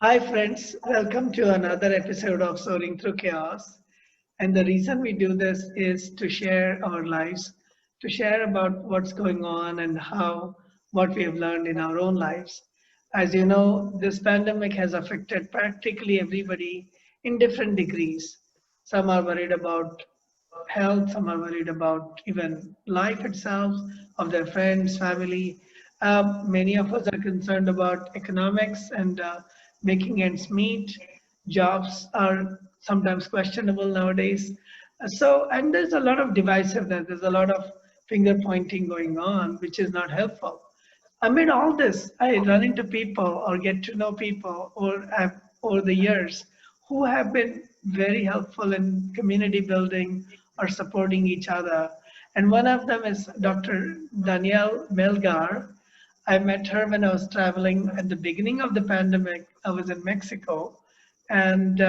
Hi, friends. Welcome to another episode of Soaring Through Chaos. And the reason we do this is to share our lives, to share about what's going on and what we have learned in our own lives. As you know, this pandemic has affected practically everybody in different degrees. Some are worried about health, some are worried about even life itself, of their friends, family. Many of us are concerned about economics and making ends meet. Jobs are sometimes questionable nowadays. And there's a lot of divisiveness, there's a lot of finger pointing going on, which is not helpful. Amid all this, I run into people or get to know people over the years who have been very helpful in community building or supporting each other. And one of them is Dr. Danielle Melgar. I met her when I was traveling at the beginning of the pandemic. I was in Mexico, and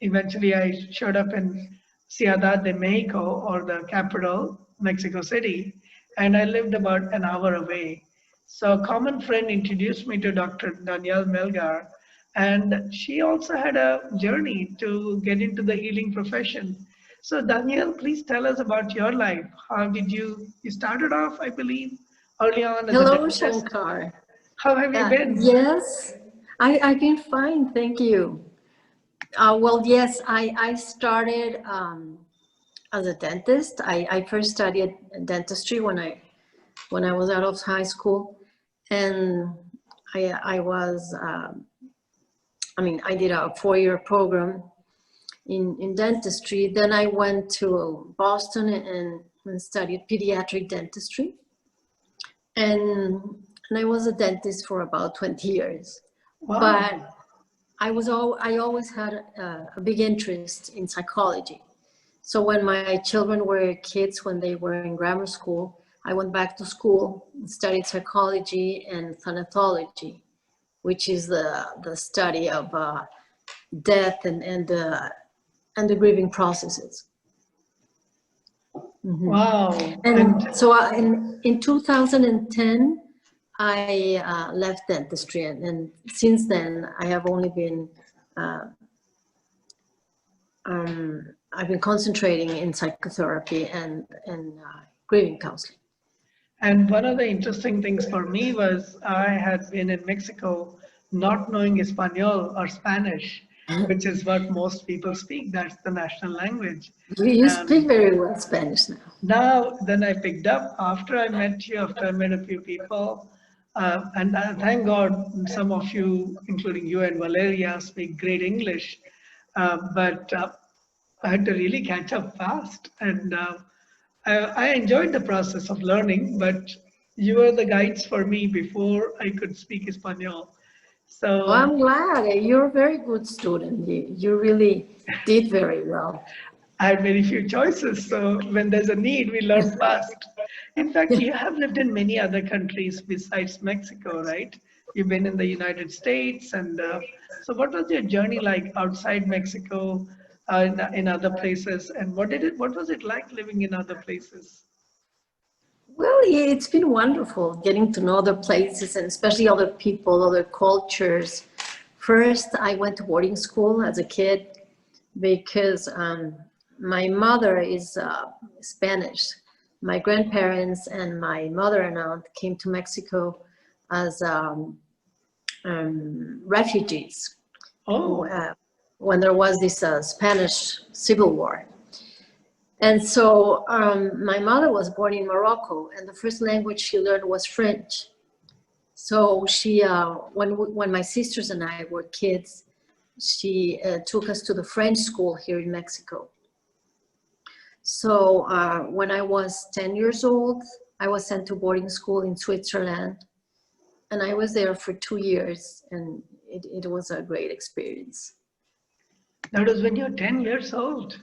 eventually I showed up in Ciudad de Mexico, or the capital, Mexico City, and I lived about an hour away. So a common friend introduced me to Dr. Danielle Melgar, and she also had a journey to get into the healing profession. So Danielle, please tell us about your life. How did you started off, I believe, early on as a Hello, dentist. Shankar. How have you been? Yes, I've been fine, thank you. Yes, I started as a dentist. I first studied dentistry when I was out of high school, and I was I did a 4-year program in dentistry. Then I went to Boston and studied pediatric dentistry. And I was a dentist for about 20 years. Wow. But I always had a big interest in psychology. So when my children were kids, when they were in grammar school, I went back to school and studied psychology and thanatology, which is the study of death and the grieving processes. Mm-hmm. Wow. And so in 2010, I left dentistry, and since then I have only been I've been concentrating in psychotherapy and grieving counseling. And one of the interesting things for me was I had been in Mexico not knowing Espanol or Spanish, which is what most people speak. That's the national language. You speak very well Spanish now. Then I picked up after I met you, after I met a few people. And thank God some of you, including you and Valeria, speak great English. But I had to really catch up fast. And I enjoyed the process of learning, but you were the guides for me before I could speak Espanol. So well, I'm glad. You're a very good student. You really did very well. I had very few choices. So when there's a need, we learn fast. In fact, you have lived in many other countries besides Mexico, right? You've been in the United States. And so what was your journey like outside Mexico, in other places? And what was it like living in other places? Well, it's been wonderful getting to know other places, and especially other people, other cultures. First, I went to boarding school as a kid because my mother is Spanish. My grandparents and my mother and aunt came to Mexico as refugees. When there was this Spanish Civil War. And so my mother was born in Morocco, and the first language she learned was French. So she, when my sisters and I were kids, she took us to the French school here in Mexico. So when I was 10 years old, I was sent to boarding school in Switzerland, and I was there for 2 years, and it was a great experience. That was when you were 10 years old?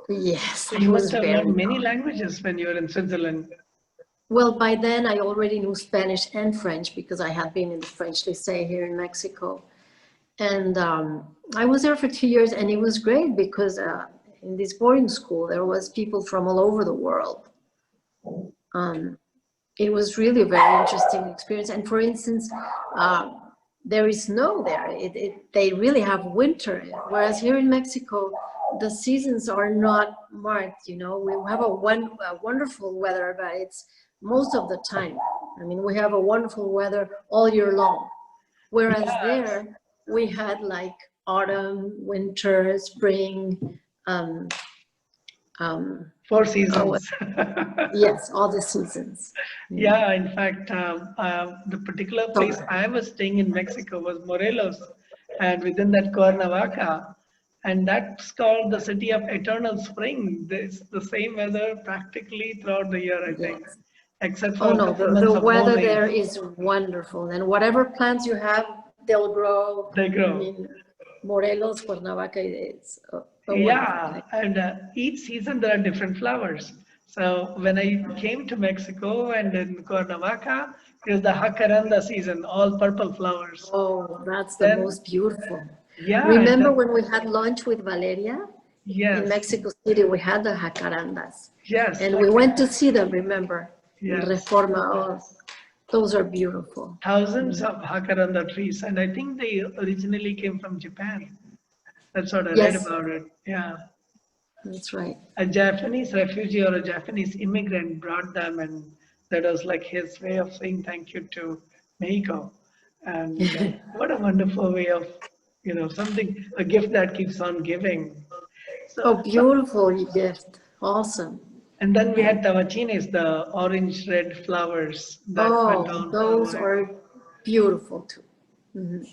Yes. So you must have learned many languages when you were in Switzerland. Well, by then I already knew Spanish and French because I had been in the French lycée here in Mexico. And I was there for 2 years, and it was great because in this boarding school, there was people from all over the world. It was really a very interesting experience. And for instance, there is snow there. They really have winter. Whereas here in Mexico, the seasons are not marked. You know, we have a wonderful weather, but it's most of the time. I mean, we have a wonderful weather all year long. Whereas Yes. there, we had like autumn, winter, spring, um, 4 seasons. yes, all the seasons. Yeah, in fact, the particular So, place I was staying in Mexico was Morelos, and within that Cuernavaca, and that's called the city of eternal spring. It's the same weather practically throughout the year, I think, yes. except for Oh a no, couple the months of no weather rain. there is wonderful, and whatever plants you have, they'll grow. They I grow. mean, Morelos, Cuernavaca, it's a wonderful Yeah, place. and each season there are different flowers. So when I came to Mexico and in Cuernavaca, it was the jacaranda season, all purple flowers. Oh, that's the Then, most beautiful. yeah, and Remember then, when we had lunch with Valeria in yes, Mexico City? We had the jacarandas, yes, and we like, went to see them. Remember, in yes, Reforma. Oh, those are beautiful. thousands of jacaranda trees. And I think they originally came from Japan. That's what I read Yes, about it. Yeah. that's right. A Japanese refugee or a Japanese immigrant brought them, and that was like his way of saying thank you to Mexico. And what a wonderful way of, something, a gift that keeps on giving. So, Oh, beautiful gift. Awesome. and then we had tawachines, the orange red flowers that went Oh, on for a those while. are beautiful too. Mhm.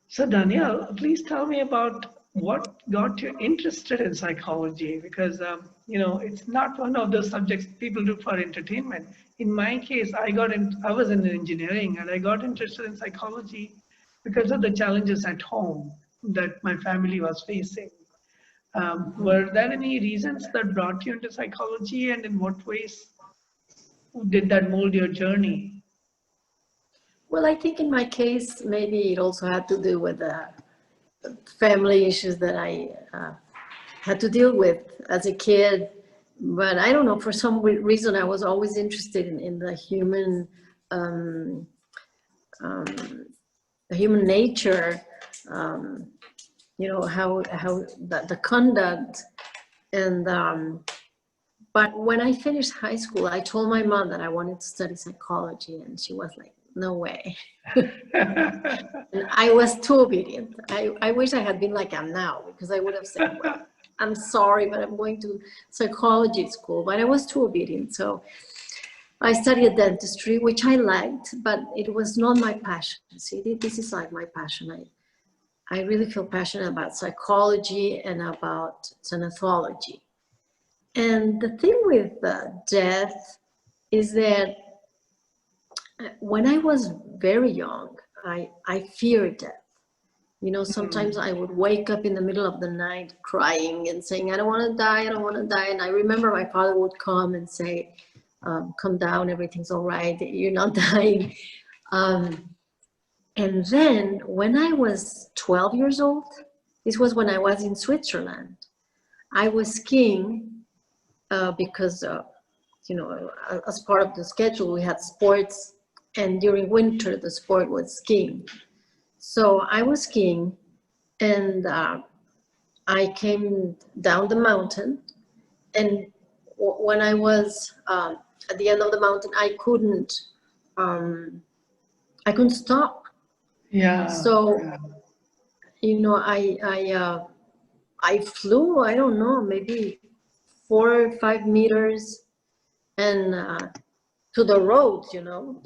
So, Danielle, please tell me about what got you interested in psychology, because it's not one of those subjects people do for entertainment. In my case, I was in engineering, and I got interested in psychology because of the challenges at home that my family was facing. Were there any reasons that brought you into psychology, and in what ways did that mold your journey? Well, I think in my case, maybe it also had to do with the family issues that I had to deal with as a kid. But I don't know, for some reason, I was always interested in um, um, the human nature, um, you know, how the conduct. And but when I finished high school, I told my mom that I wanted to study psychology, and she was like, "No way." And I was too obedient. I wish I had been like I'm now, because I would have said, well, I'm sorry, but I'm going to psychology school. But I was too obedient. So I studied dentistry, which I liked, but it was not my passion. See, this is like my passion. I really feel passionate about psychology and about thanatology. And the thing with death is that when I was very young, I feared death. You know, sometimes I would wake up in the middle of the night crying and saying, I don't want to die, I don't want to die. And I remember my father would come and say, come down, everything's all right, you're not dying. And then when I was 12 years old, this was when I was in Switzerland. I was skiing because, you know, as part of the schedule, we had sports. And during winter, the sport was skiing. So I was skiing, and I came down the mountain. And when I was at the end of the mountain, um, I couldn't stop. Yeah, So, yeah. you know, I flew, I don't know, maybe 4 or 5 meters, and to the roads, you know,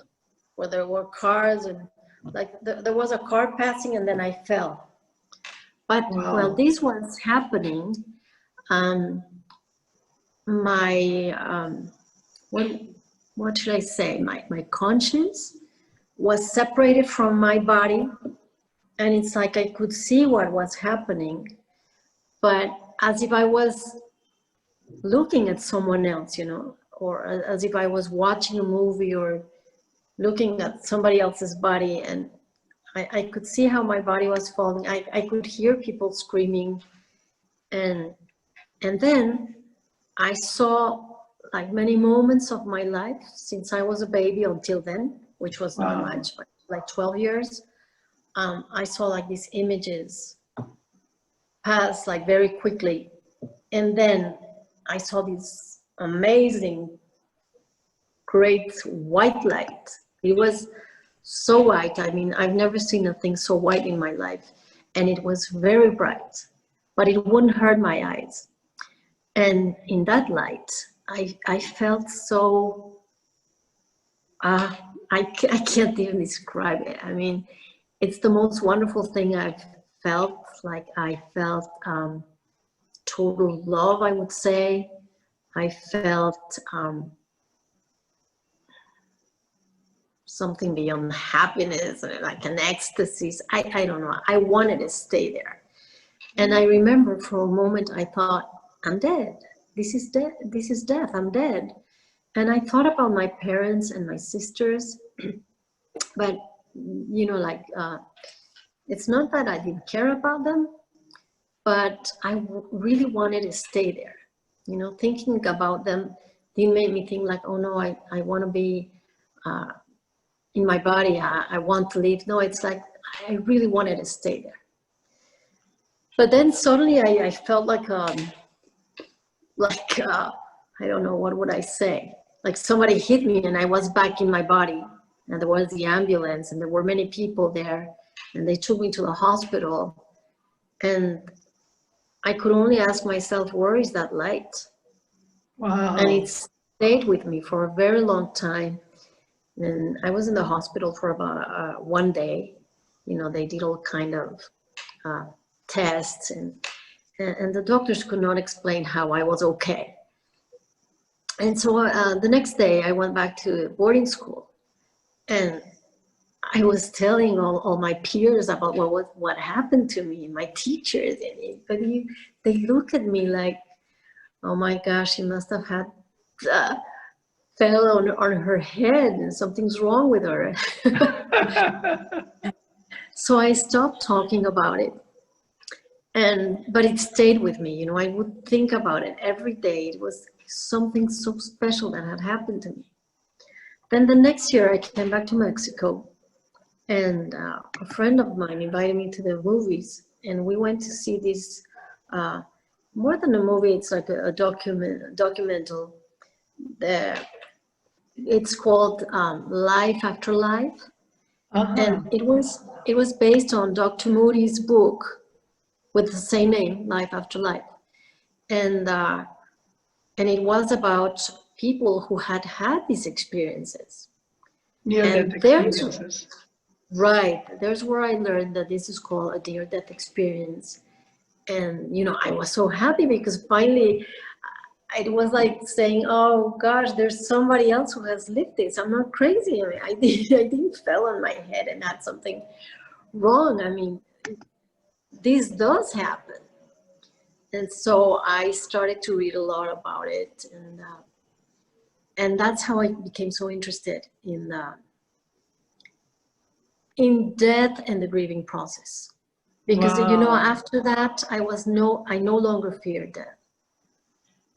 where there were cars, and like there was a car passing, and then I fell. But while Wow. this was happening, um, my what should I say? My conscience was separated from my body, and it's like I could see what was happening, but as if I was looking at someone else, you know, or as if I was watching a movie or looking at somebody else's body, and I could see how my body was falling. I could hear people screaming, and then I saw like many moments of my life since I was a baby until then, which was not Wow. much, but like 12 years, I saw like these images pass like very quickly. And then I saw this amazing, great white light. It was so white. I mean, I've never seen a thing so white in my life. And it was very bright, but it wouldn't hurt my eyes. And in that light, I felt so, I can't even describe it. I mean, it's the most wonderful thing I've felt. Like I felt total love, I would say. I felt something beyond happiness, like an ecstasy. I don't know. I wanted to stay there. And I remember for a moment, I thought, I'm dead. This is death. This is death. I'm dead. And I thought about my parents and my sisters, but you know, like, it's not that I didn't care about them, but I really wanted to stay there. You know, thinking about them, they made me think like, oh no, I want to be in my body. I want to leave. No, it's like, I really wanted to stay there. But then suddenly I felt like, I don't know, what would I say? Like somebody hit me and I was back in my body, and there was the ambulance and there were many people there, and they took me to the hospital, and I could only ask myself, where is that light? Wow. And it stayed with me for a very long time. And I was in the hospital for about 1 day. You know, they did all kind of tests, and the doctors could not explain how I was okay. And so the next day I went back to boarding school, and I was telling all my peers about what happened to me, my teachers, but they look at me like, oh my gosh, she must have had fell on her head and something's wrong with her. So I stopped talking about it, but it stayed with me. You know, I would think about it every day. It was something so special that had happened to me. Then the next year I came back to Mexico, and a friend of mine invited me to the movies, and we went to see this, more than a movie, it's like a documental. It's called Life After Life. And it was based on Dr. Moody's book with the same name, Life After Life. And it was about people who had these experiences. Near-death experiences. Right. There's where I learned that this is called a near-death experience. And, you know, I was so happy because finally it was like saying, oh gosh, there's somebody else who has lived this. I'm not crazy. I mean, I didn't fell on my head and had something wrong. I mean, this does happen. And so I started to read a lot about it. And that's how I became so interested in death and the grieving process. Because, you know, after that, I no longer feared death.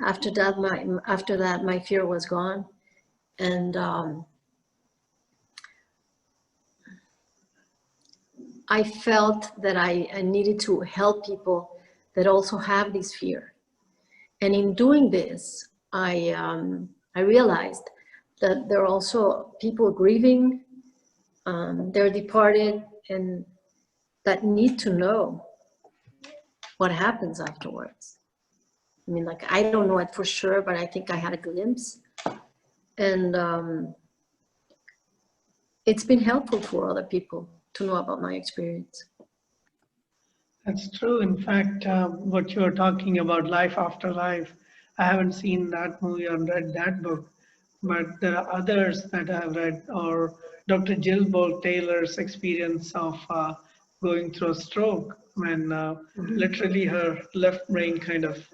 After that, my fear was gone. And I felt that I needed to help people that also have this fear. And in doing this, I realized that there are also people grieving, they're departed, and that need to know what happens afterwards. I mean, like, I don't know it for sure, but I think I had a glimpse. And it's been helpful for other people to know about my experience. That's true. In fact, what you're talking about, Life After Life, I haven't seen that movie or read that book, but there are others that I've read, or Dr. Jill Bolt Taylor's experience of going through a stroke when literally her left brain kind of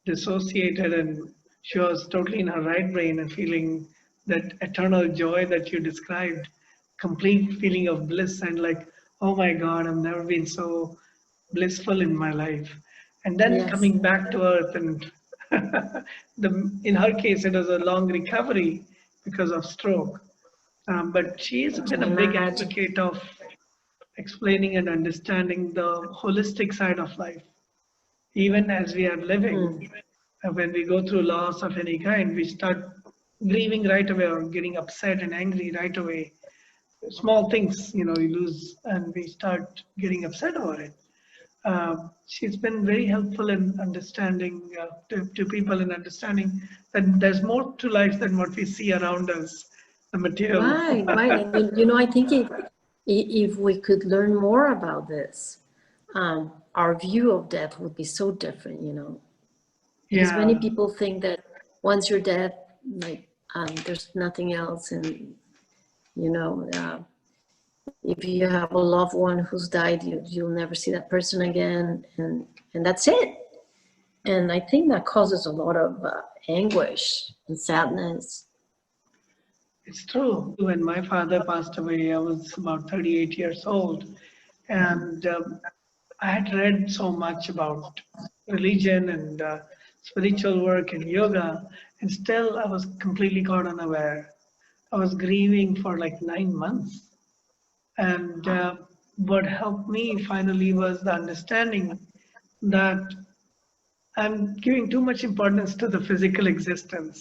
dissociated and she was totally in her right brain and feeling that eternal joy that you described, complete feeling of bliss and like, oh my God, I've never been so blissful in my life. And then coming back to earth, and in her case, it was a long recovery because of stroke. But she's I been can a big imagine. advocate of explaining and understanding the holistic side of life. Even as we are living, Mm. when we go through loss of any kind, we start grieving right away or getting upset and angry right away. Small things, you lose, and we start getting upset over it. She's been very helpful in understanding to people in understanding that there's more to life than what we see around us, the material. Right, right. And you know, I think if we could learn more about this, our view of death would be so different, you know, because many Yeah, people think that once you're dead, like there's nothing else, and you know, if you have a loved one who's died, you'll never see that person again, and that's it. And I think that causes a lot of anguish and sadness. it's true. When my father passed away, I was about 38 years old, and I had read so much about religion and spiritual work and yoga, and still I was completely caught unaware. I was grieving for like 9 months. And what helped me finally was the understanding that I'm giving too much importance to the physical existence.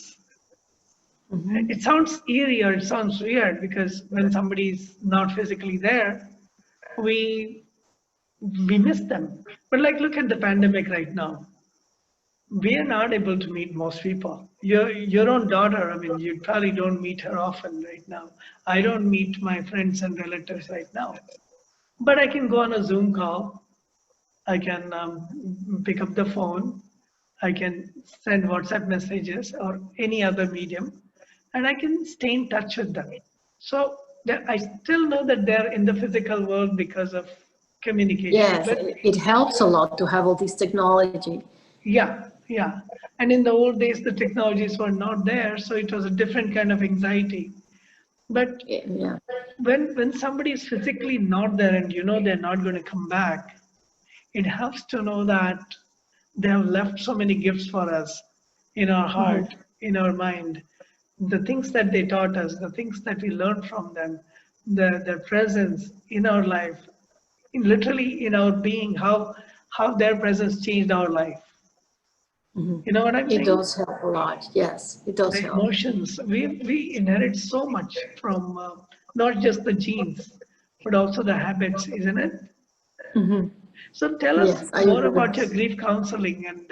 Mm-hmm. It sounds eerie or it sounds weird because when somebody's not physically there, we we miss them. But like, look at the pandemic right now. We are not able to meet most people. Your own daughter, I mean, you probably don't meet her often right now. I don't meet my friends and relatives right now. But I can go on a Zoom call. I can pick up the phone. I can send WhatsApp messages or any other medium, and I can stay in touch with them. So I still know that they're in the physical world because of communication. Yes, But it helps a lot to have all this technology. yeah, yeah. And in the old days, the technologies were not there, so it was a different kind of anxiety. But Yeah. when somebody is physically not there and you know they're not going to come back, it helps to know that they have left so many gifts for us in our Mm-hmm. heart, in our mind. The things that they taught us, the things that we learned from them, their presence in our life, literally in our being, how their presence changed our life. Mm-hmm. You know what I'm It saying? does help a lot. Yes, it does The help. emotions. We inherit so much from not just the genes, but also the habits, isn't it? Mm-hmm. So tell us Yes, I more agree. about your grief counseling and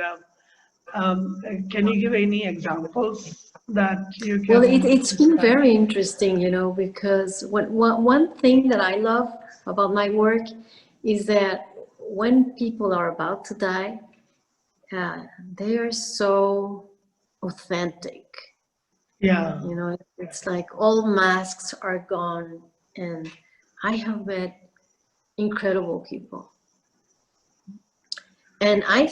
can you give any examples that you Well, can it's been describe? very interesting, you know, because one thing that I love about my work is that when people are about to die, uh, they are so authentic. Yeah, You know, it's like all masks are gone, and I have met incredible people. And I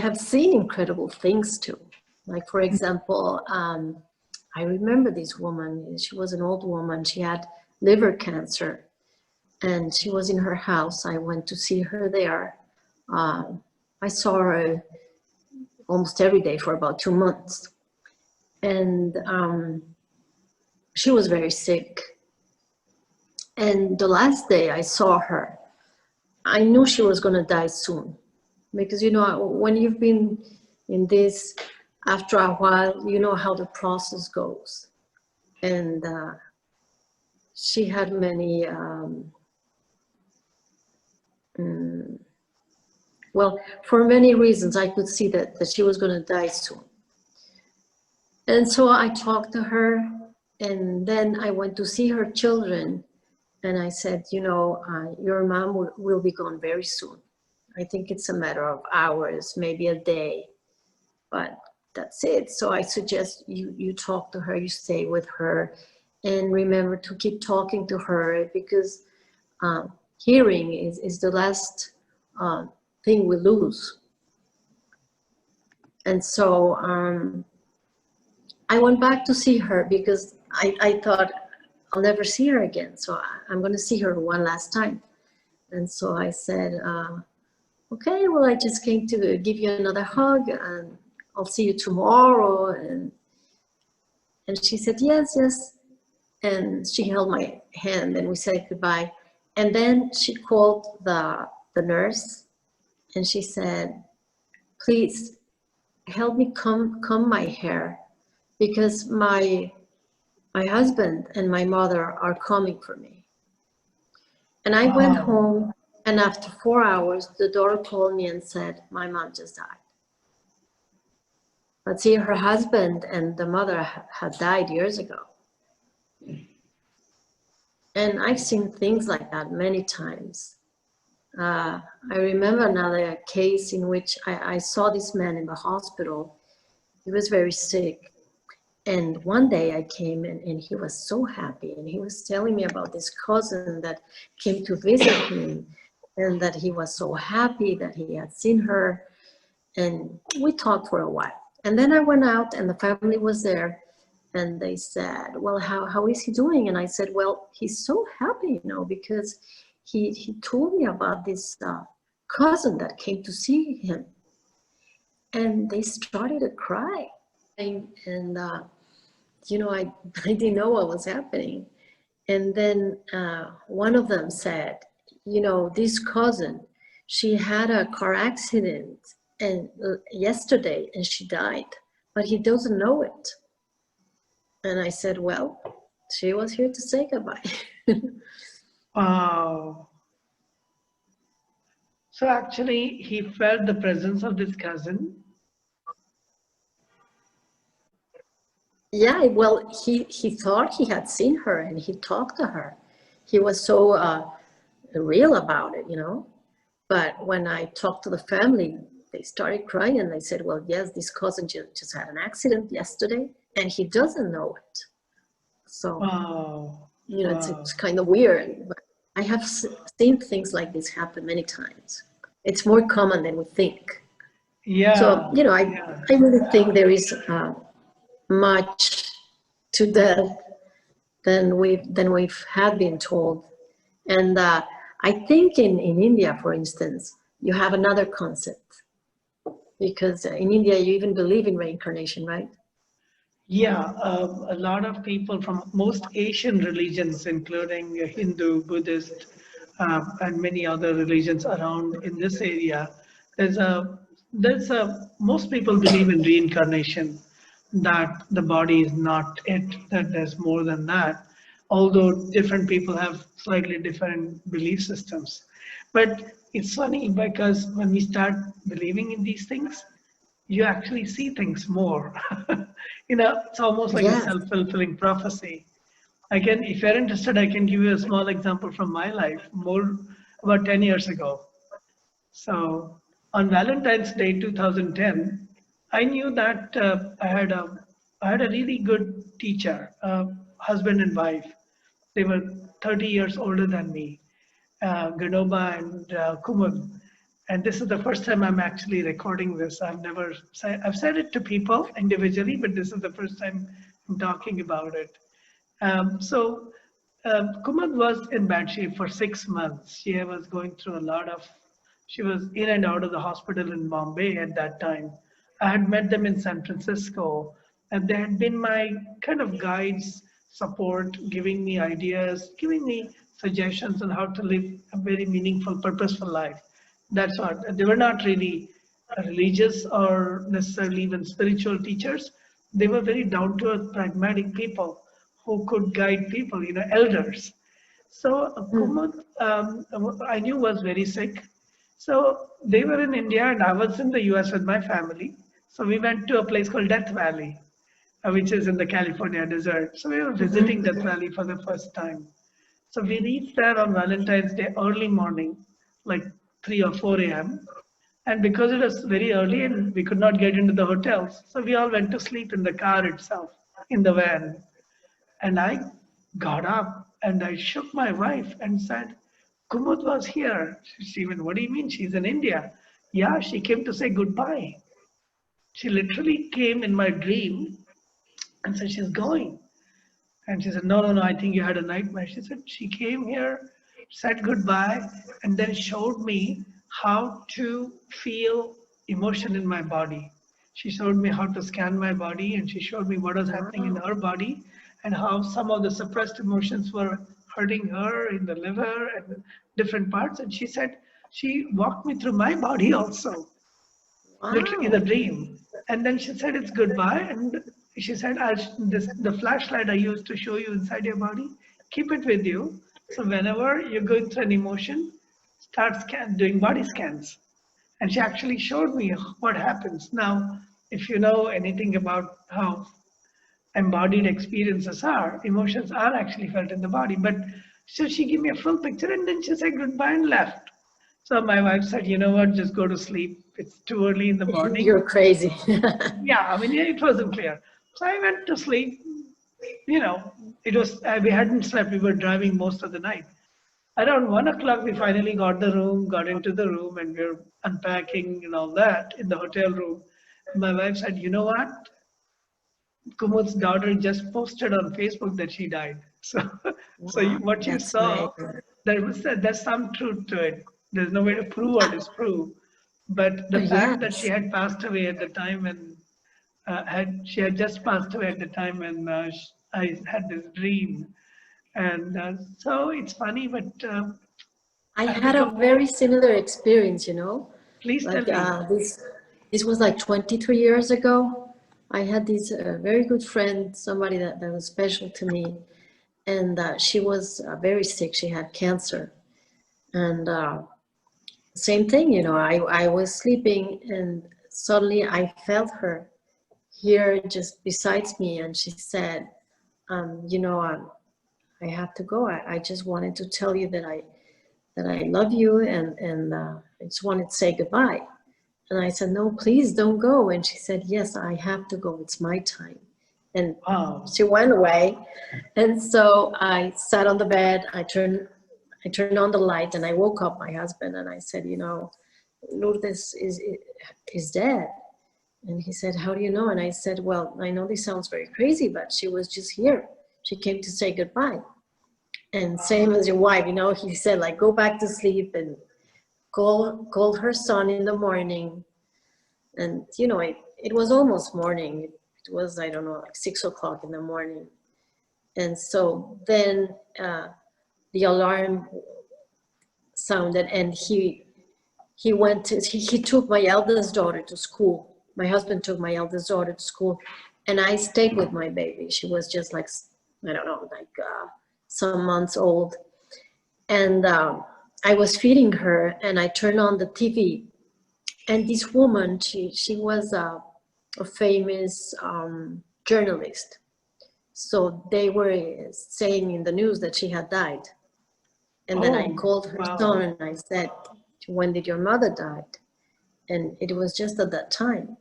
have seen incredible things too. Like, for example, I remember this woman. She was an old woman. She had liver cancer, and she was in her house. I went to see her there. I saw her almost every day for about 2 months, and she was very sick. And the last day I saw her, I knew she was going to die soon, because you know when you've been in this, after a while you know how the process goes. And she had many well, for many reasons I could see that she was going to die soon. And so I talked to her, and then I went to see her children, and I said, you know, your mom will be gone very soon. I think it's a matter of hours, maybe a day, but that's it. So I suggest you talk to her, you stay with her, and remember to keep talking to her, because hearing is the last thing we lose. And so I went back to see her because I thought I'll never see her again. So I'm going to see her one last time. And so I said, okay, well, I just came to give you another hug, and I'll see you tomorrow. And she said, yes, yes. and she held my hand and we said goodbye. And then she called the nurse and she said, please help me comb my hair because my husband and my mother are coming for me. And I went Wow. home, and after 4 hours, the daughter called me and said, my mom just died. But see, her husband and the mother had died years ago. And I've seen things like that many times. I remember another case in which I saw this man in the hospital. He was very sick. And one day I came and he was so happy. And he was telling me about this cousin that came to visit him and that he was so happy that he had seen her. And we talked for a while. And then I went out and the family was there. And they said, well, how is he doing? And I said, well, he's so happy, because he told me about this cousin that came to see him. And they started to cry. And I didn't know what was happening. And then one of them said, this cousin, she had a car accident and yesterday and she died, but he doesn't know it. And I said, well, she was here to say goodbye. Wow. So actually, he felt the presence of this cousin. Yeah, well, he thought he had seen her and he talked to her. He was so real about it, But when I talked to the family, they started crying and they said, well, yes, this cousin just had an accident yesterday and he doesn't know it. So, Wow. it's kind of weird. But I have seen things like this happen many times. It's more common than we think. Yeah. So, I really think there is much to death than we've had been told. And I think in India, for instance, you have another concept, because in India you even believe in reincarnation, right? Yeah, a lot of people from most Asian religions, including Hindu, Buddhist, and many other religions around in this area, most people believe in reincarnation, that the body is not it, that there's more than that, although different people have slightly different belief systems. But it's funny because when we start believing in these things, you actually see things more. It's almost like a Yes. self-fulfilling prophecy. If you're interested, I can give you a small example from my life, more about 10 years ago. So on Valentine's Day 2010, I knew that I had a really good teacher, husband and wife. They were 30 years older than me, Ganoba and Kumud. And this is the first time I'm actually recording this. I've said it to people individually, but this is the first time I'm talking about it. Kumud was in bad shape for 6 months. She was going through she was in and out of the hospital in Bombay at that time. I had met them in San Francisco, and they had been my kind of guides, support, giving me ideas, giving me suggestions on how to live a very meaningful, purposeful life. That's what they were not really religious or necessarily even spiritual teachers. They were very down to earth, pragmatic people who could guide people, elders. So Kumud, I knew was very sick. So they were in India and I was in the US with my family. So we went to a place called Death Valley, which is in the California desert. So we were visiting Death Valley for the first time. So we reached there on Valentine's Day early morning, like 3 or 4 a.m. And because it was very early and we could not get into the hotels, so we all went to sleep in the car itself, in the van. And I got up and I shook my wife and said, Kumud was here. She went, what do you mean? She's in India. Yeah, she came to say goodbye. She literally came in my dream and said, she's going. And she said, no, I think you had a nightmare. She said, she came here, said goodbye, and then showed me how to feel emotion in my body. She showed me how to scan my body and she showed me what was happening in her body. and how some of the suppressed emotions were hurting her in the liver and different parts. And she said, she walked me through my body also, literally in the Wow. dream. And then she said, it's goodbye. And she said, the flashlight I used to show you inside your body, keep it with you. So whenever you're going through an emotion, start doing body scans. And she actually showed me what happens. Now, if you know anything about how embodied experiences are, emotions are actually felt in the body. But so she gave me a full picture and then she said goodbye and left. So my wife said, you know what, just go to sleep. It's too early in the morning. You're crazy. Yeah, I mean, it wasn't clear. So I went to sleep. You know, it was, we hadn't slept. We were driving most of the night. Around 1 o'clock, we finally got into the room, and we were unpacking and all that in the hotel room. My wife said, you know what? Kumud's daughter just posted on Facebook that she died. So, Wow, what you that's saw, amazing. there's some truth to it. There's no way to prove or disprove. But the fact that she Yes, had passed away at the time and she had just passed away at the time when I had this dream, and so it's funny, but I I've had a become more. very similar experience, you know, Please tell like me. this was like 23 years ago. I had this very good friend, somebody that was special to me, and she was very sick. She had cancer, and same thing, you know, I was sleeping and suddenly I felt her here just besides me, and she said, you know, I have to go. I just wanted to tell you that I love you, and I just wanted to say goodbye. And I said, no, please don't go. And she said, yes, I have to go. It's my time. And Wow. she went away. And so I sat on the bed. I turned on the light, and I woke up my husband, and I said, you know, Lourdes is dead. And he said, how do you know? And I said, well, I know this sounds very crazy, but she was just here. She came to say goodbye. And same as your wife, you know, he said, like, go back to sleep and call her son in the morning. And, you know, it was almost morning. It was, I don't know, like 6 o'clock in the morning. And so then the alarm sounded, and he took my eldest daughter to school. My husband took my eldest daughter to school, and I stayed with my baby. She was just like, I don't know, like some months old. And I was feeding her, and I turned on the TV, and this woman, she was a famous journalist. So they were saying in the news that she had died. And then I Oh, called her wow. son and I said, when did your mother die? And it was just at that time.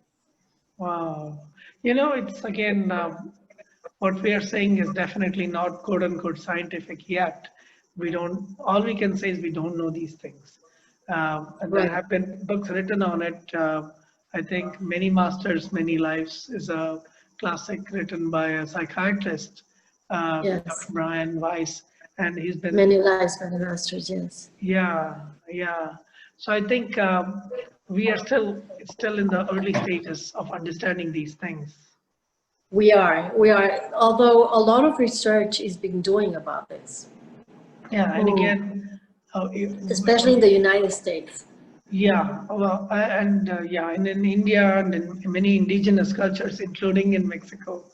Wow. You know, it's again, what we are saying is definitely not quote unquote scientific yet. We don't, all we can say is we don't know these things. And there Right. have been books written on it. I think Many Masters, Many Lives is a classic written by a psychiatrist, Dr. Yes. Brian Weiss. And he's been, Many lives, many masters. Yes. yeah, yeah. So I think we are still in the early stages of understanding these things. We are. We are. Although a lot of research is being doing about this, Yeah, and again, especially in the United States. yeah, well, yeah, and in India and in many indigenous cultures, including in Mexico,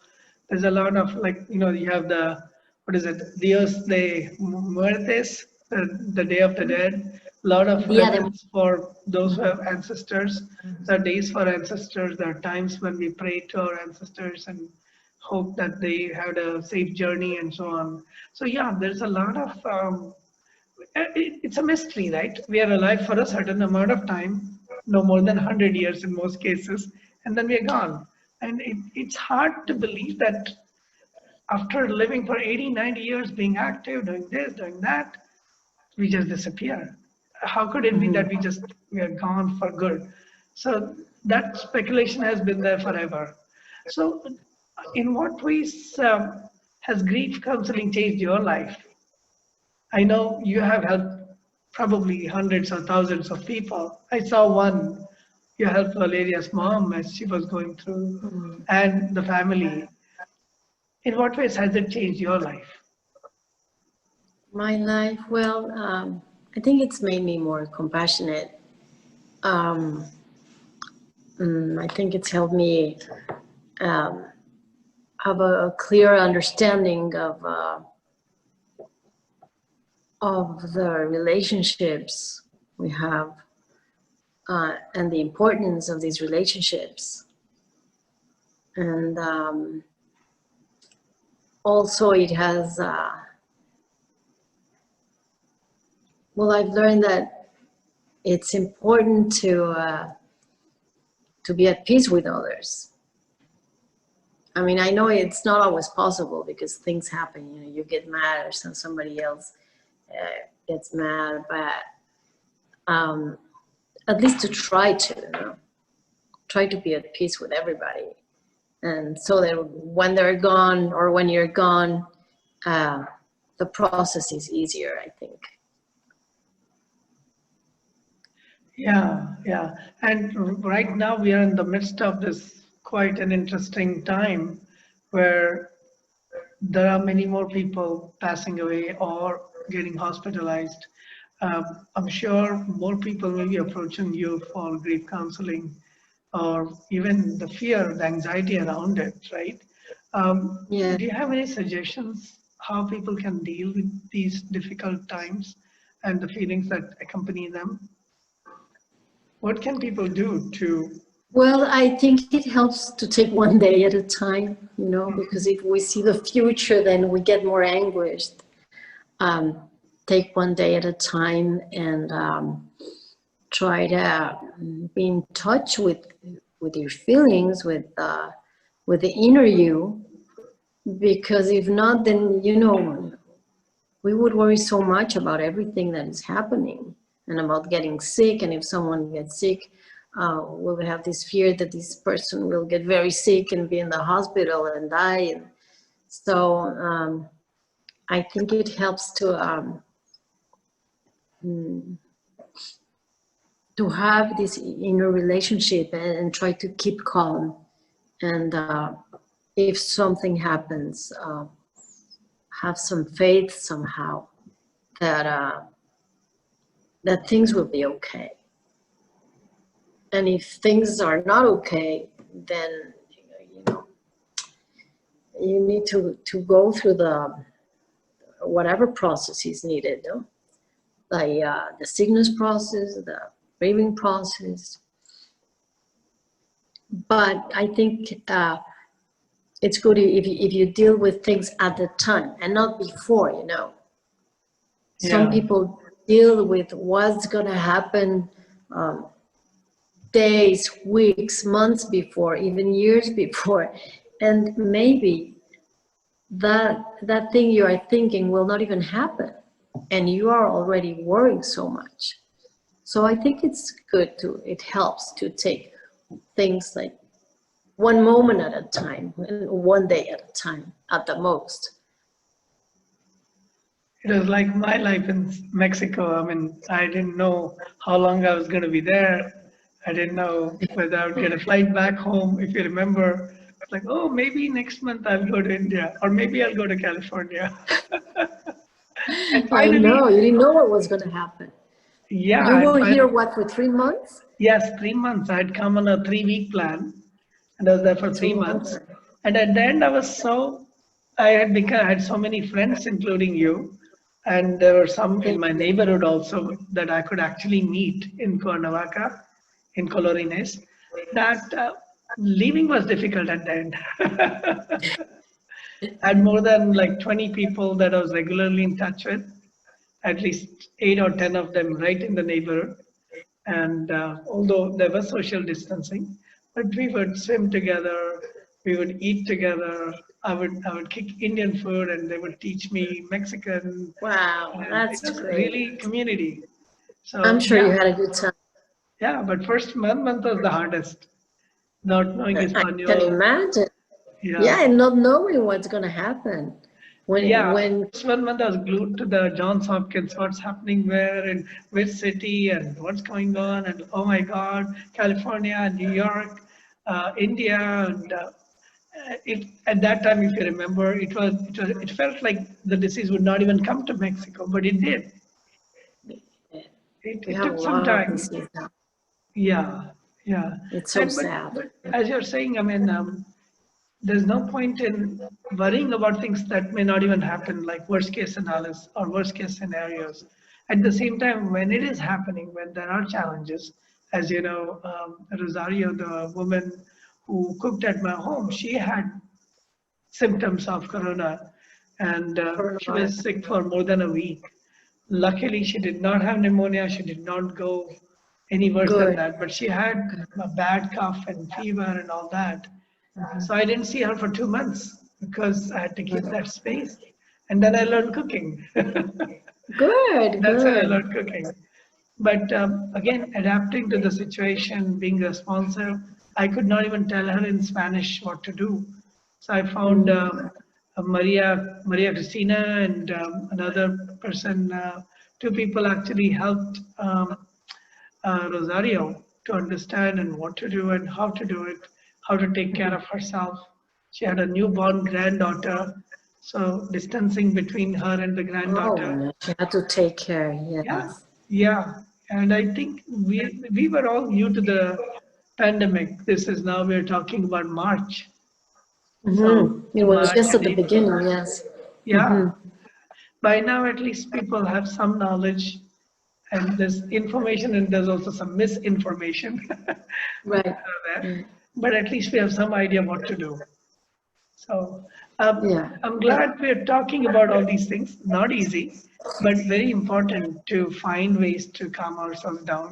there's a lot of like, you have what is it, Dios de Muertes, the Day of the Dead, a lot of Dia de reverence for those who have ancestors. There are days for ancestors, there are times when we pray to our ancestors and hope that they had a safe journey and so on. So yeah, there's a lot of, it's a mystery, right? We are alive for a certain amount of time, no more than 100 years in most cases, and then we are gone. And it's hard to believe that after living for 80, 90 years, being active, doing this, doing that, we just disappear. How could it be that Mhm. we are gone for good? So that speculation has been there forever. So, in what ways has grief counseling changed your life? I know you have helped probably hundreds or thousands of people. I saw one. You helped Valeria's mom as she was going through, Mhm. and the family. In what ways has it changed your life? My life, well, I think it's made me more compassionate. Um, I think it's helped me um, have a clear understanding of the relationships we have and the importance of these relationships. And also it has, well, I've learned that it's important to be at peace with others. I mean, I know it's not always possible because things happen, you know, you get mad or somebody else gets mad, but at least to try to, you know, try to be at peace with everybody. And so that when they're gone or when you're gone, the process is easier, I think. Yeah, yeah. And right now we are in the midst of this quite an interesting time where there are many more people passing away or getting hospitalized. I'm sure more people may be approaching you for grief counseling or even the fear, the anxiety around it, right? Yeah. Do you have any suggestions how people can deal with these difficult times and the feelings that accompany them? What can people do to? Well, I think it helps to take one day at a time, you know, because if we see the future, then we get more anguished. Take one day at a time and try to be in touch with your feelings, with the inner you, because if not, then, you know, we would worry so much about everything that is happening and about getting sick. And if someone gets sick, we would have this fear that this person will get very sick and be in the hospital and die. And so I think it helps to have this inner relationship and try to keep calm. And if something happens, have some faith somehow that that things will be okay. And if things are not okay, then you know you need to go through the whatever process is needed, no? Like the sickness process, the grieving process. But I think it's good if you deal with things at the time and not before, you know. Some people deal with what's going to happen days, weeks, months before, even years before. And maybe that thing you are thinking will not even happen. And you are already worrying so much. So I think it's good it helps to take things like one moment at a time, and one day at a time at the most. It was like my life in Mexico. I mean, I didn't know how long I was going to be there. I didn't know whether I would get a flight back home. If you remember, it's like, oh, maybe next month I'll go to India, or maybe I'll go to California. And I finally, know, you didn't know what was going to happen. You yeah, and were here, finally, what, for 3 months? yes, 3 months. I'd come on a 3-week plan, and I was there for It's a three long months. time. And at the end, I had so many friends, including you, and there were some in Thank my you. neighborhood also that I could actually meet in Cuernavaca, in Colorines, that leaving was difficult at the end. I had more than like 20 people that I was regularly in touch with, at least 8 or 10 of them right in the neighborhood. And although there was social distancing, but we would swim together, we would eat together. I would cook Indian food, and they would teach me Mexican, Wow, and it that's was great. really community. I'm So sure you yeah, had a good time. yeah. But first month was the hardest, not knowing I can Espanol. imagine. Yeah, Yeah, and not knowing what's going to happen. yeah. When First 1 month I was glued to the Johns Hopkins. What's happening where in which city and what's going on, and oh my God, California, New York, India, and at that time, if you remember, it felt like the disease would not even come to Mexico, but it did. We It have a took some lot of time. disease now. Yeah, yeah. It's so But sad. as you're saying, I mean, there's no point in worrying about things that may not even happen, like worst case analysis or worst case scenarios. At the same time, when it is happening, when there are challenges, as you know, Rosario, the woman who cooked at my home, she had symptoms of corona, and she was sick for more than a week. Luckily, she did not have pneumonia. She did not go any worse than Good. that, but she had a bad cough and fever and all that. So I didn't see her for 2 months because I had to keep that space. And then I learned cooking. Good, That's how I good. learned cooking. But again, adapting to the situation, being responsive, I could not even tell her in Spanish what to do. So I found Maria Cristina and another person, two people actually helped Rosario to understand and what to do and how to do it, how to take care of herself. She had a newborn granddaughter, so distancing between her and the Oh, granddaughter. no, you have to take care. Yeah, Yes. yeah. And I think we were all new to the pandemic. This is now we're talking about March. So It was March just at and the April. beginning, yes. Yeah. By now, at least people have some knowledge, and there's information, and there's also some misinformation. We Right. know that. Right. But at least we have some idea what to do. So Yeah. I'm glad we're talking about all these things. Not easy, but very important to find ways to calm ourselves down,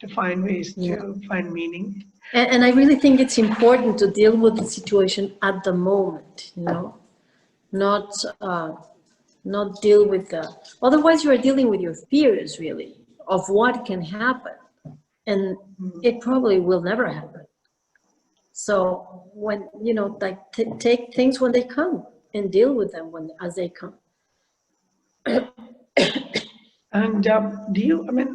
to find ways Yeah. to find meaning. And I really think it's important to deal with the situation at the moment, not not deal with the. Otherwise, you are dealing with your fears, really, of what can happen, and it probably will never happen. So when like take things when they come and deal with them as they come. And I mean,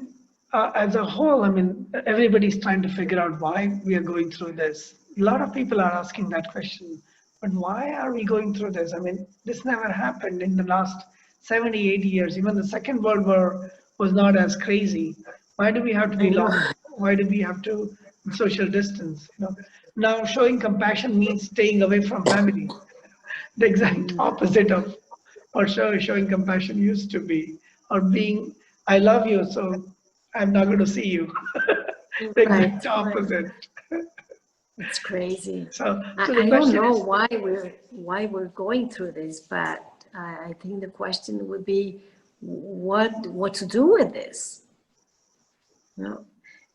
as a whole, I mean, everybody's trying to figure out why we are going through this. A lot of people are asking that question, but why are we going through this? I mean, this never happened in the last 70, 80 years. Even the Second World War was not as crazy. Why do we have to I be know. locked? Why do we have to social distance? Now showing compassion means staying away from family. The exact opposite of what showing compassion used to be, or being, I love you, so I'm not going to see you. The Right, exact right. opposite. It's crazy. So the I don't question know is, why we're going through this, but I think the question would be what to do with this,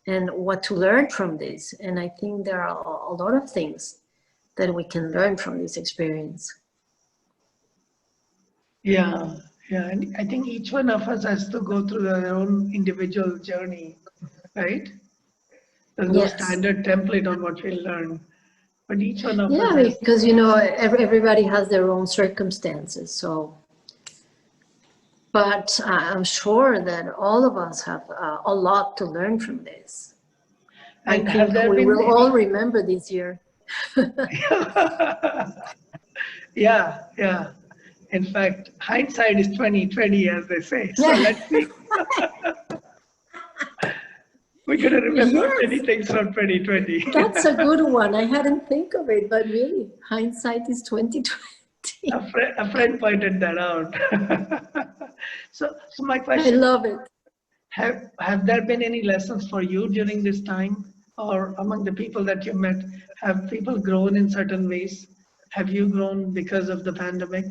and what to learn from this. And I think there are a lot of things that we can learn from this experience. yeah, yeah, and I think each one of us has to go through their own individual journey, right? There's no Yes. standard template on what we'll learn, but each one of us Yeah, has. because everybody has their own circumstances. So, but I'm sure that all of us have a lot to learn from this. I And have think there we been will all any? remember this year. Yeah, yeah. In fact, hindsight is 2020, as they say. So Yeah. let's see. We're gonna remember many Yes, things from 2020. that's a good one. I hadn't think of it, but really, hindsight is 2020. A friend pointed that out. So my I question: love it. have there been any lessons for you during this time, or among the people that you met? Have people grown in certain ways? Have you grown because of the pandemic?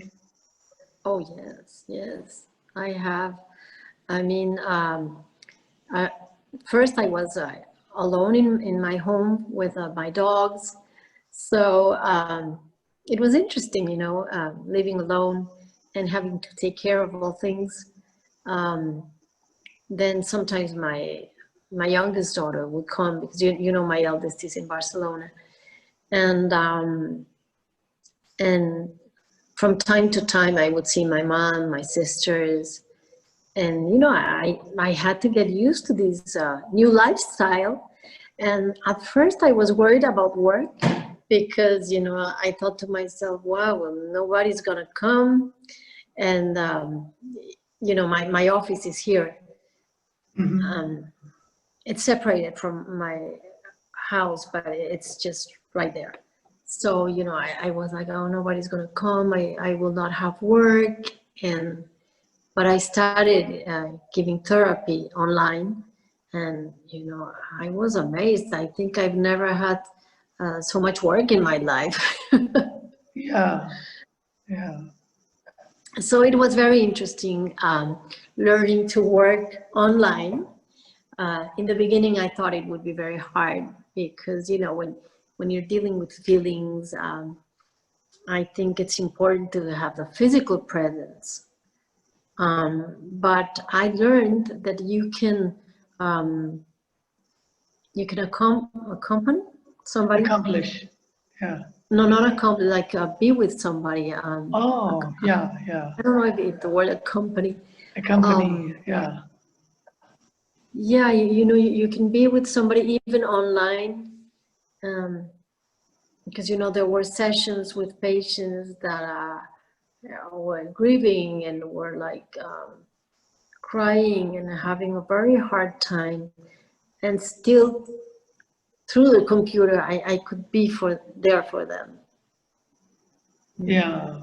Oh yes, yes, I have. I mean, I, first I was alone in my home with my dogs. So it was interesting, living alone and having to take care of all things. Then sometimes my youngest daughter would come because my eldest is in Barcelona, and and from time to time I would see my mom, my sisters, and I had to get used to this new lifestyle. And at first I was worried about work because, you know, I thought to myself, wow, well, nobody's gonna come. And, you know, my office is here. It's separated from my house, but it's just right there. So, you know, I was like, oh, nobody's gonna come. I will not have work. But I started giving therapy online, and, you know, I was amazed. I think I've never had so much work in my life. Yeah, yeah. So it was very interesting learning to work online. In the beginning, I thought it would be very hard because, you know, when you're dealing with feelings, I think it's important to have the physical presence. But I learned that you can accompany somebody. Accomplish. Yeah. No, not accompany, like be with somebody. Oh, yeah, yeah. I don't know if the word accompany. Accompany, yeah. Yeah, you know, you can be with somebody even online, because, you know, there were sessions with patients that were grieving and were like crying and having a very hard time, and still through the computer I could be there for them. Yeah,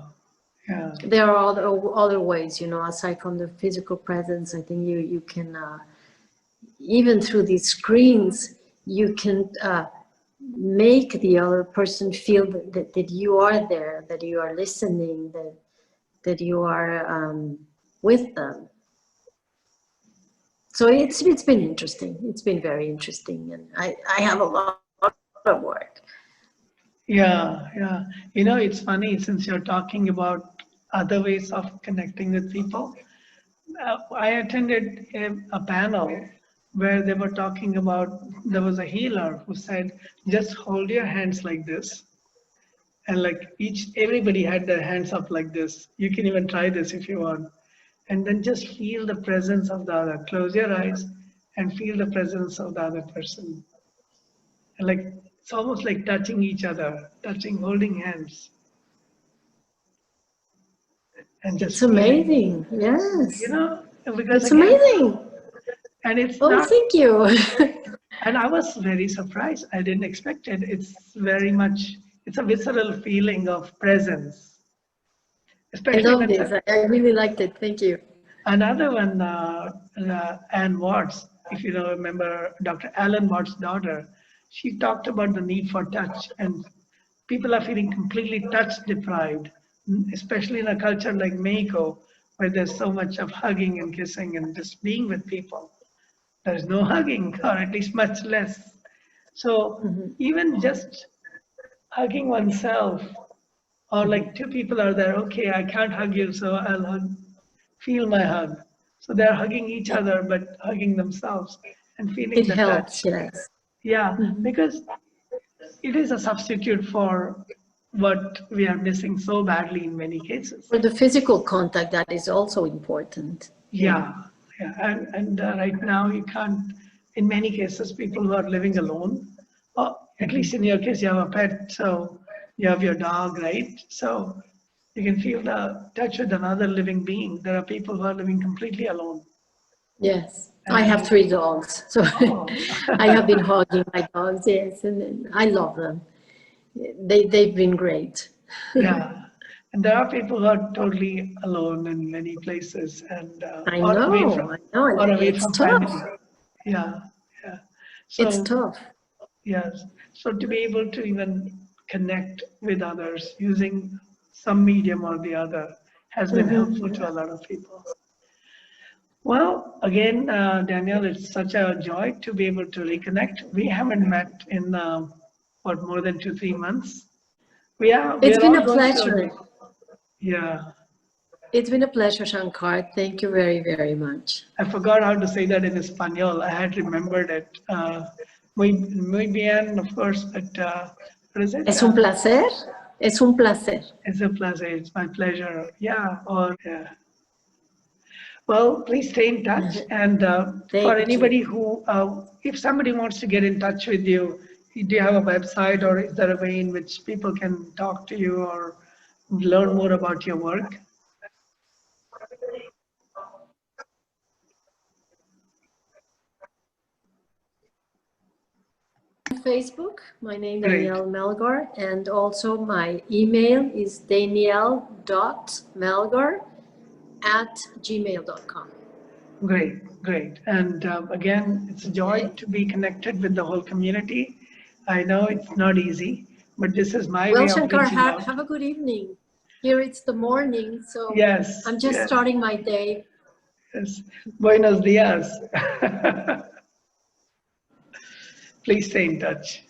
yeah. There are other ways, you know, aside from the physical presence. I think you can even through these screens, you can make the other person feel that you are there, that you are listening, that you are with them. So it's been interesting. It's been very interesting, and I have a lot of work. Yeah, yeah. You know, it's funny since you're talking about other ways of connecting with people. I attended a panel where they were talking about, there was a healer who said, just hold your hands like this. And like everybody had their hands up like this. You can even try this if you want. And then just feel the presence of the other. Close your eyes and feel the presence of the other person. And like, it's almost like touching each other, holding hands. And just It's feeling, amazing. Yes. you know, because It's again, amazing. and it's Oh, not, thank you. and I was very surprised. I didn't expect it. It's very much, it's a visceral feeling of presence, I especially love when this. I really liked it. Thank you. another one, Anne Watts, if you know, remember Dr. Alan Watts' daughter, she talked about the need for touch, and people are feeling completely touch deprived, especially in a culture like Mexico, where there's so much of hugging and kissing and just being with people. There's no hugging, or at least much less. So even just hugging oneself, or like two people are there, okay, I can't hug you, so I'll hug, feel my hug. So they're hugging each other, but hugging themselves and feeling It the touch. helps, yes. Yeah, because it is a substitute for what we are missing so badly in many cases. For the physical contact, that is also important. Yeah, yeah, and right now you can't. In many cases, people who are living alone, or at least in your case, you have a pet, so you have your dog, right? So you can feel the touch with another living being. There are people who are living completely alone. Yes. I have And 3 dogs, so oh, I have been hugging my dogs, yes, and I love them. They've been great. yeah, and there are people who are totally alone in many places, and I know, and or away it's from tough. family. Yeah, yeah. It's So tough. yes, so to be able to even connect with others using some medium or the other has been helpful to a lot of people. Well, again, Danielle, it's such a joy to be able to reconnect. We haven't met in what, more than 2-3 months. It's We're been all a going through. pleasure. Yeah, It's been a pleasure, Shankar. Thank you very, very much. I forgot how to say that in Espanol. I had remembered it. Muy bien, of course, but what is it? Es un placer. Es un placer. It's a pleasure. It's my pleasure. Yeah, or yeah. Well, please stay in touch. And for Thank you. anybody who, if somebody wants to get in touch with you, Do you have a website, or is there a way in which people can talk to you or learn more about your work? Facebook, my name Great, Danielle Melgar, and also my email is danielle.melgar@gmail.com. great. And again, it's a joy Okay. to be connected with the whole community. I know it's not easy, but this is my Well, way of Shankar, reaching out. have a good evening. Here it's the morning, so Yes, I'm just yes, starting my day. yes. Buenos dias. Please stay in touch.